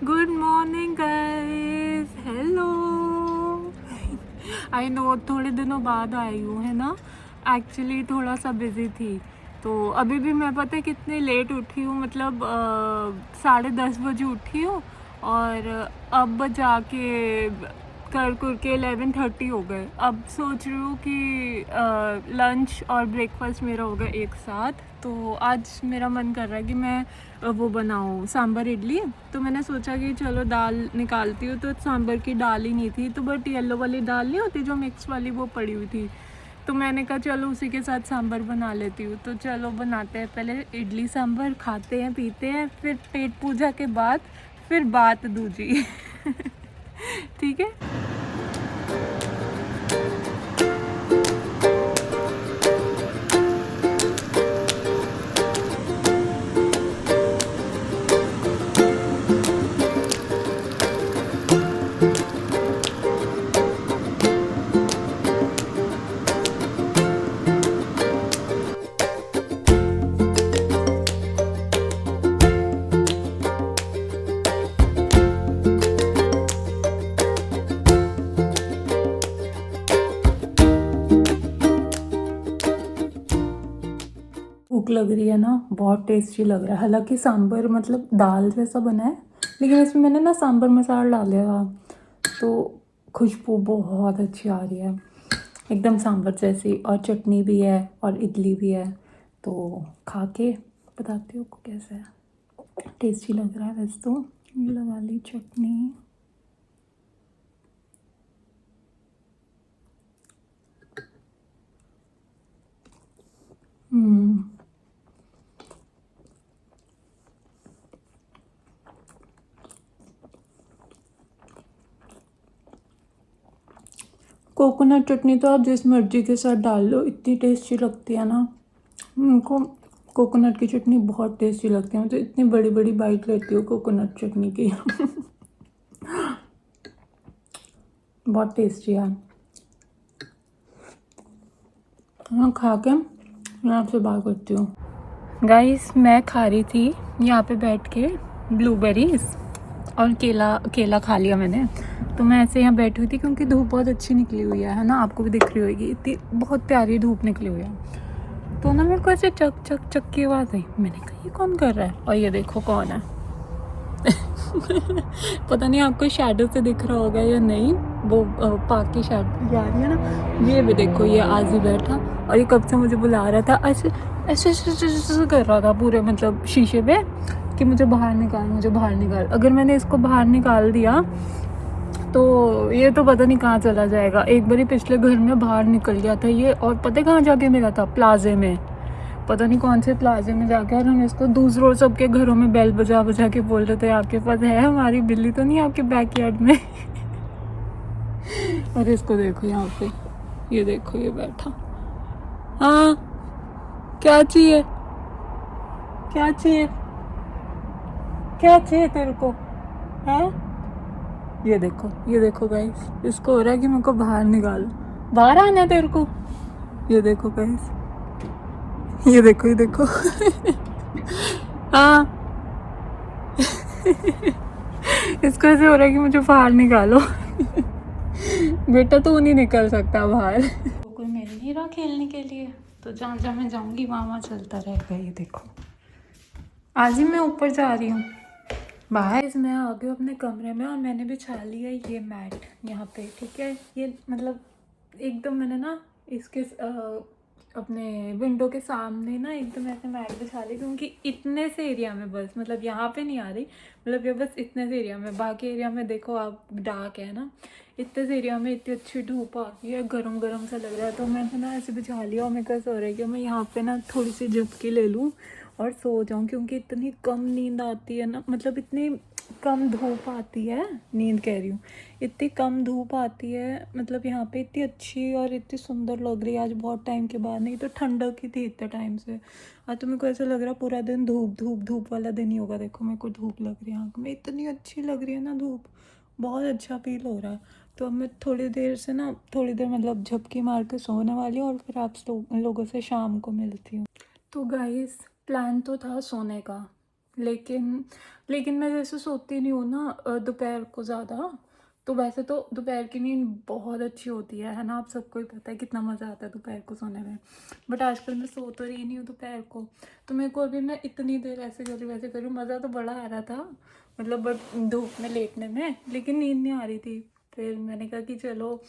Good morning guys, hello. I know थोड़े दिनों बाद आई हूँ, है ना। एक्चुअली थोड़ा सा बिज़ी थी, तो अभी भी मैं पता है कितने लेट उठी हूँ, मतलब 10:30 बजे उठी हूँ। और अब जाके कर कर के 11:30 हो गए। अब सोच रही हूँ कि लंच और ब्रेकफास्ट मेरा होगा एक साथ। तो आज मेरा मन कर रहा है कि मैं वो बनाऊँ सांभर इडली। तो मैंने सोचा कि चलो दाल निकालती हूँ, तो सांभर की दाल ही नहीं थी, तो बट येलो वाली दाल नहीं होती जो मिक्स वाली, वो पड़ी हुई थी। तो मैंने कहा चलो उसी के साथ सांभर बना लेती हूँ। तो चलो बनाते हैं, पहले इडली सांभर खाते हैं पीते हैं, फिर पेट पूजा के बाद फिर बात दूजी। ठीक है। भूख लग रही है ना, बहुत टेस्टी लग रहा है। हालांकि सांभर मतलब दाल जैसा बना है, लेकिन इसमें मैंने ना सांभर मसाला डाल दिया, तो खुशबू बहुत अच्छी आ रही है, एकदम सांभर जैसी। और चटनी भी है और इडली भी है, तो खा के बताती हूँ आपको कैसा है। टेस्टी लग रहा है वैसे तो। ये लगा ली चटनी। कोकोनट चटनी तो आप जिस मर्जी के साथ डाल लो, इतनी टेस्टी लगती है ना। उनको कोकोनट की चटनी बहुत टेस्टी लगती है, तो इतनी बड़ी बड़ी बाइट लेती हूँ कोकोनट चटनी की। बहुत टेस्टी है। हाँ, खा के मैं आपसे बात करती हूँ। गाइस, मैं खा रही थी यहाँ पे बैठ के ब्लूबेरीज और केला। केला खा लिया मैंने। तो मैं ऐसे यहाँ बैठी हुई थी क्योंकि धूप बहुत अच्छी निकली हुई है ना, आपको भी दिख रही होगी, इतनी बहुत प्यारी धूप निकली हुई है। तो ना मेरे को ऐसे चक चक चक की आवाज़ आई। मैंने कहा ये कौन कर रहा है, और ये देखो कौन है। पता नहीं आपको शैडो से दिख रहा होगा या नहीं, वो पार्क की शैडो जा रही है ना। ये भी देखो, ये आज ही बैठा और ये कब से मुझे बुला रहा था, ऐसे ऐसे ऐसे ऐसे ऐसे कर रहा था पूरे मतलब शीशे पे कि मुझे बाहर निकाल, मुझे बाहर निकाल। अगर मैंने इसको बाहर निकाल दिया तो ये तो पता नहीं कहाँ चला जाएगा। एक बारी पिछले घर में बाहर निकल गया था ये, और पता कहाँ जाके मिला था, प्लाजे में। पता नहीं कौन से प्लाजे में जाके, और हम इसको दूसरों सबके घरों में बेल बजा बजा के बोल रहे थे आपके पास है हमारी बिल्ली तो नहीं आपके बैकयार्ड में। और इसको देखो यहाँ पे, ये देखो ये बैठा। हाँ, क्या चाहिए, क्या चाहिए, क्या चाहिए तेरे को, है? ये देखो, ये देखो गाइस, इसको हो रहा है कि मेरे को बाहर निकालो, बाहर आना है तेरे को। ये देखो गाइस, ये देखो, ये देखो। हाँ। इसको ऐसे हो रहा है कि मुझे बाहर निकालो। बेटा तो नहीं निकल सकता बाहर। तो कोई मिल नहीं रहा खेलने के लिए, तो जहाँ जहाँ मैं जाऊँगी वहाँ वहाँ चलता रहेगा। ये देखो, आज ही मैं ऊपर जा रही हूँ बाहर। मैं आ गई अपने कमरे में और मैंने बिछा लिया ये मैट यहाँ पे, ठीक है। ये मतलब एकदम मैंने ना इसके अपने विंडो के सामने ना एकदम ऐसे मैट बिछा ली, क्योंकि इतने से एरिया में बस, मतलब यहाँ पे नहीं आ रही, मतलब ये बस इतने से एरिया में। बाकी एरिया में देखो आप डार्क है ना, इतने से एरिया में इतनी अच्छी धूप आ रही है, गरम गरम सा लग रहा है। तो मैंने ना ऐसे बिछा लिया और मेरे को ऐसा हो रहा है कि मैं यहाँ पे ना थोड़ी सी झपकी ले लूँ और सो जाऊँ, क्योंकि इतनी कम नींद आती है ना, मतलब इतनी कम धूप आती है, नींद कह रही हूँ, इतनी कम धूप आती है, मतलब यहाँ पे इतनी अच्छी और इतनी सुंदर लग रही है आज बहुत टाइम के बाद। नहीं तो ठंडक ही थी इतने टाइम से, आज तो मेरे को ऐसा लग रहा है पूरा दिन धूप धूप धूप वाला दिन ही होगा। देखो मेरे को धूप लग रही है आँख में, इतनी अच्छी लग रही है ना धूप, बहुत अच्छा फील हो रहा है। तो अब मैं थोड़ी देर से ना, थोड़ी देर मतलब झपकी मार के सोने वाली हूँ, और फिर आप लोगों से शाम को मिलती हूँ। तो गाइस, प्लान तो था सोने का, लेकिन लेकिन मैं जैसे सोती नहीं हूँ ना दोपहर को ज़्यादा, तो वैसे तो दोपहर की नींद बहुत अच्छी होती है ना, आप सबको ही पता है कितना मज़ा आता है दोपहर को सोने में। बट आजकल मैं सो तो रही नहीं हूँ दोपहर को, तो मेरे को अभी मैं इतनी देर ऐसे कर रही हूँ वैसे कर रही हूँ, मज़ा तो बड़ा आ रहा था मतलब बट धूप में लेटने में, लेकिन नींद नहीं आ रही थी। फिर मैंने कहा कि चलो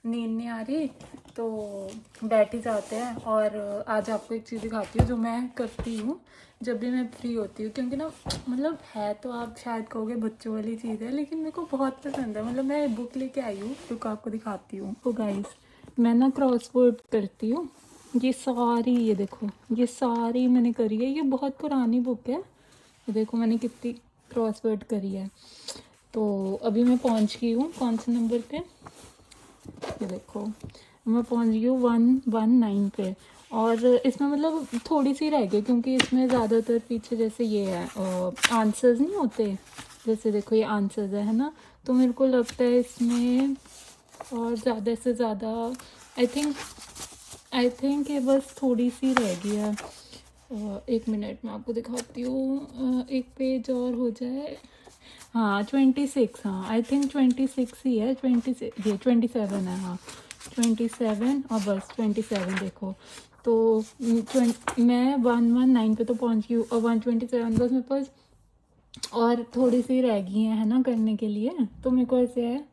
नींद नहीं आ रही तो बैठ ही जाते हैं, और आज आपको एक चीज़ दिखाती हूँ जो मैं करती हूँ जब भी मैं फ्री होती हूँ, क्योंकि ना मतलब है तो आप शायद कहोगे बच्चों वाली चीज़ है, लेकिन मेरे को बहुत पसंद है। मतलब मैं बुक लेके आई हूँ तो आपको दिखाती हूँ। तो गाइस मैं ना क्रॉसवर्ड करती हूँ, ये सारी, ये देखो ये सारी मैंने करी है, ये बहुत पुरानी बुक है, ये देखो मैंने कितनी क्रॉसवर्ड करी है। तो अभी मैं पहुँच गई हूँ कौन से नंबर पे, ये देखो मैं पहुंच गई हूँ 119 पे, और इसमें मतलब थोड़ी सी रह गई क्योंकि इसमें ज़्यादातर पीछे जैसे ये है आंसर्स नहीं होते, जैसे देखो ये आंसर्स है ना, तो मेरे को लगता है इसमें और ज़्यादा से ज़्यादा आई थिंक ये बस थोड़ी सी रह गई है। एक मिनट में आपको दिखाती हूँ, एक पेज और हो जाए। हाँ 26, हाँ आई थिंक 26 ही है, 26 ये 27 है, हाँ 27 और बस 27 देखो। तो मैं 119 पे तो पहुंच गई हूँ और 127 बस मेरे पास और थोड़ी सी रह गई है ना करने के लिए, तो मेरे को ऐसे है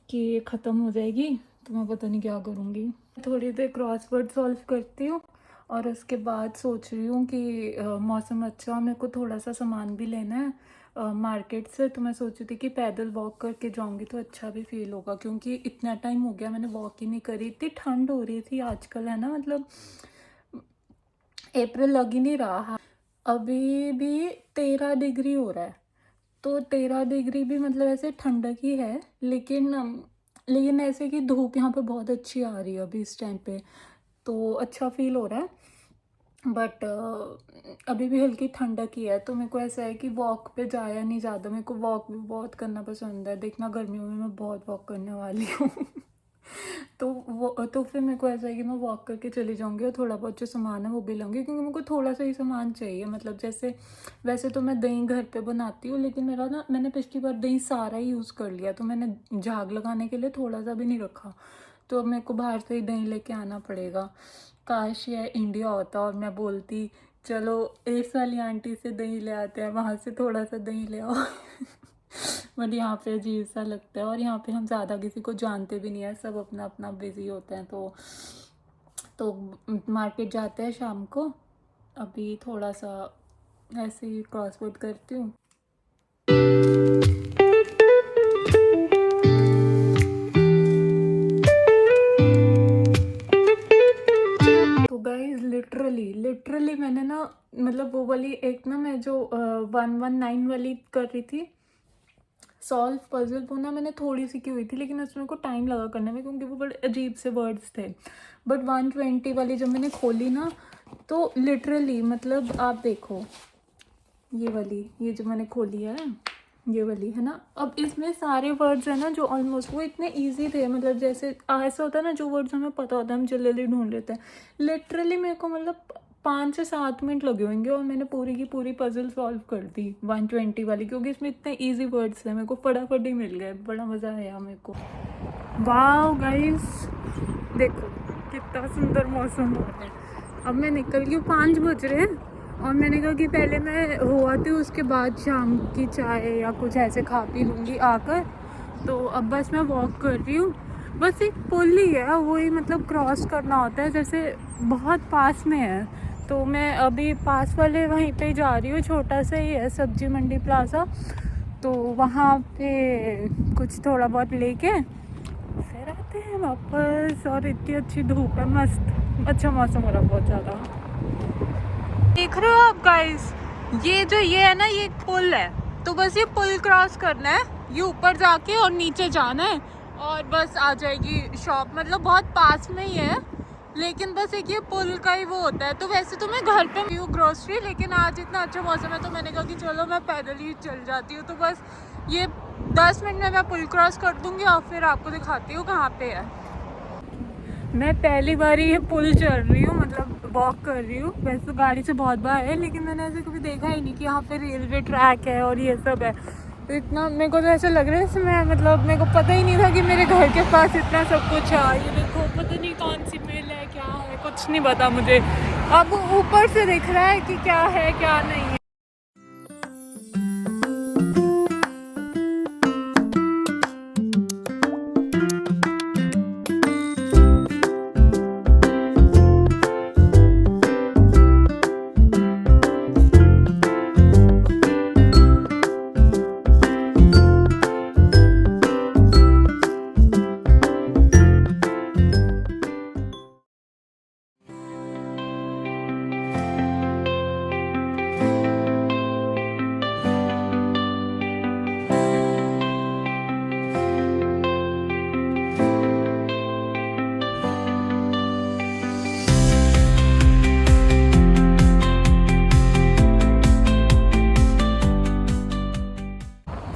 कि ये ख़त्म हो जाएगी तो मैं पता नहीं क्या करूँगी। थोड़ी देर क्रॉसवर्ड सॉल्व करती हूँ और उसके बाद सोच रही हूँ कि मौसम अच्छा, मेरे को थोड़ा सा सामान भी लेना है मार्केट से, तो मैं सोची थी कि पैदल वॉक करके जाऊँगी तो अच्छा भी फील होगा, क्योंकि इतना टाइम हो गया मैंने वॉक ही नहीं करी, इतनी ठंड हो रही थी आजकल है ना, मतलब अप्रैल लग ही नहीं रहा, अभी भी 13 डिग्री हो रहा है, तो 13 डिग्री भी मतलब ऐसे ठंडक ही है, लेकिन ऐसे कि धूप यहाँ पे बहुत अच्छी आ रही है अभी इस टाइम पे, तो अच्छा फील हो रहा है। बट अभी भी हल्की ठंडक ही है, तो मेरे को ऐसा है कि वॉक पे जाया नहीं ज़्यादा, मेरे को वॉक भी बहुत करना पसंद है, देखना गर्मियों में मैं बहुत वॉक करने वाली हूँ तो फिर मेरे को ऐसा है कि मैं वॉक करके चली जाऊँगी और थोड़ा बहुत जो सामान है वो भी लूँगी, क्योंकि मेरे को थोड़ा सा ही सामान चाहिए, मतलब जैसे वैसे तो मैं दही घर पे बनाती हूँ, लेकिन मेरा ना मैंने पिछली बार दही सारा ही यूज़ कर लिया, तो मैंने झाग लगाने के लिए थोड़ा सा भी नहीं रखा, तो अब मेरे को बाहर से ही दही लेके आना पड़ेगा। काश ये इंडिया होता और मैं बोलती चलो इस वाली आंटी से दही ले आते हैं, वहाँ से थोड़ा सा दही ले आओ बट यहाँ पे अजीब सा लगता है, और यहाँ पे हम ज़्यादा किसी को जानते भी नहीं है, सब अपना अपना बिजी होते हैं, तो मार्केट जाते हैं शाम को। अभी थोड़ा सा ऐसे ही क्रॉसवर्ड करती हूँ। तो गाइस लिटरली मैंने ना मतलब वो वाली एक ना मैं जो 119 वाली कर रही थी सॉल्व पजल, वो ना मैंने थोड़ी सी की हुई थी, लेकिन उसमें को टाइम लगा करने में क्योंकि वो बड़े अजीब से वर्ड्स थे। बट 120 वाली जब मैंने खोली ना, तो लिटरली मतलब आप देखो ये वाली, ये जो मैंने खोली है ये वाली है ना, अब इसमें सारे वर्ड्स हैं ना जो ऑलमोस्ट वो इतने इजी थे, मतलब जैसे ऐसा होता है ना जो वर्ड्स हमें पता होता है हम जल्दी ढूंढ लेते हैं, लिटरली मेरे को मतलब 5 से 7 मिनट लगे होंगे और मैंने पूरी की पूरी पजल सॉल्व कर दी 120 वाली, क्योंकि इसमें इतने इजी वर्ड्स हैं, मेरे को फटाफट ही मिल गए, बड़ा मज़ा आया मेरे को। वाह गाइस देखो कितना सुंदर मौसम हो रहा है। अब मैं निकल गई हूँ, 5 बज रहे हैं और मैंने कहा कि पहले मैं हो आती हूँ उसके बाद शाम की चाय या कुछ ऐसे खा पी लूँगी आकर, तो अब बस मैं वॉक कर रही हूँ, बस एक पुल ही है वही मतलब क्रॉस करना होता है, जैसे बहुत पास में है, तो मैं अभी पास वाले वहीं पे जा रही हूँ, छोटा सा ही है सब्जी मंडी प्लाजा, तो वहाँ पे कुछ थोड़ा बहुत लेके फिर आते हैं वापस, और इतनी अच्छी धूप है, मस्त अच्छा मौसम हो रहा बहुत ज़्यादा। देख रहे हो आप गाइस, ये है ना ये पुल है, तो बस ये पुल क्रॉस करना है, ये ऊपर जाके और नीचे जाना है और बस आ जाएगी शॉप, मतलब बहुत पास में ही है, लेकिन बस एक ये पुल का ही वो होता है। तो वैसे तो मैं घर पे हूँ ग्रोसरी, लेकिन आज इतना अच्छा मौसम है तो मैंने कहा कि चलो मैं पैदल ही चल जाती हूँ, तो बस ये 10 मिनट में मैं पुल क्रॉस कर दूँगी और फिर आपको दिखाती हूँ कहाँ पे है। मैं पहली बार ये पुल चढ़ रही हूँ, मतलब वॉक कर रही हूँ। वैसे तो गाड़ी से बहुत बार है, लेकिन मैंने ऐसे कभी देखा ही नहीं कि यहाँ पे रेलवे ट्रैक है और ये सब है। तो इतना मेरे को तो ऐसा लग रहा है जैसे मैं, मतलब मेरे को पता ही नहीं था कि मेरे घर के पास इतना सब कुछ है। ये देखो, पता नहीं कौन सी मिल है, क्या है, कुछ नहीं पता मुझे। अब ऊपर से दिख रहा है कि क्या है क्या नहीं है।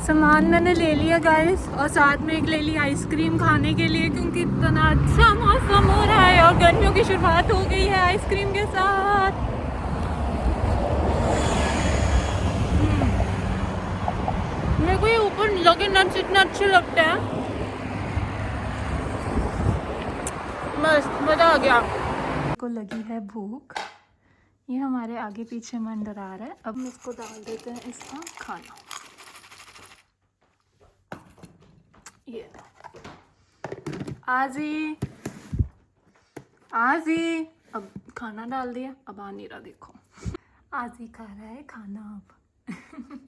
सामान मैंने ले लिया गाइस, और साथ में एक ले ली आइसक्रीम खाने के लिए, क्योंकि इतना अच्छा मौसम हो रहा है और गर्मियों की शुरुआत हो गई है आइसक्रीम के साथ। मेरे को ये ऊपर लगे नट्स इतना अच्छे लगते हैं, मस्त मजा आ गया। को लगी है भूख, ये हमारे आगे पीछे मंडरा आ रहा है। अब हम इसको डाल देते हैं इसका खाना। ये आजी आजी, अब खाना डाल दिया, अब आ नहीं रहा, देखो आजी खा रहा है खाना अब।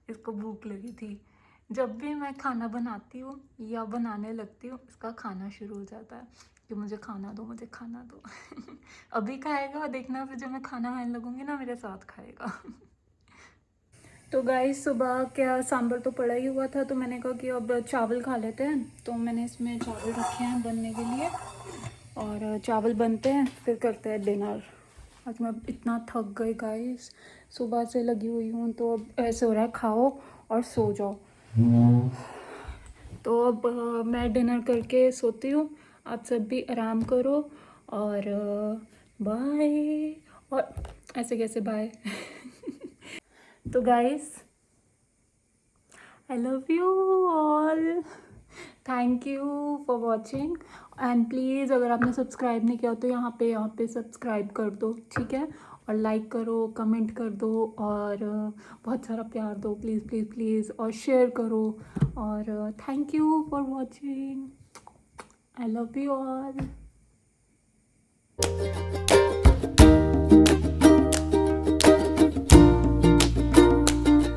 इसको भूख लगी थी। जब भी मैं खाना बनाती हूँ या बनाने लगती हूँ, इसका खाना शुरू हो जाता है कि मुझे खाना दो, मुझे खाना दो। अभी खाएगा, देखना फिर जब मैं खाना खाने लगूंगी ना, मेरे साथ खाएगा। तो गाइस, सुबह क्या सांभर तो पड़ा ही हुआ था, तो मैंने कहा कि अब चावल खा लेते हैं। तो मैंने इसमें चावल रखे हैं बनने के लिए, और चावल बनते हैं फिर करते हैं डिनर। आज मैं इतना थक गई गाइस, सुबह से लगी हुई हूँ, तो अब ऐसे हो रहा है खाओ और सो जाओ। तो अब मैं डिनर करके सोती हूँ। आप सब भी आराम करो, और बाय। और ऐसे कैसे बाय? तो guys, I love you all. Thank you for watching, and please अगर आपने सब्सक्राइब नहीं किया तो यहाँ पे सब्सक्राइब कर दो, ठीक है? और लाइक करो, कमेंट कर दो, और बहुत सारा प्यार दो, प्लीज़ प्लीज़ प्लीज़, और शेयर करो। और thank you for watching. I love you all.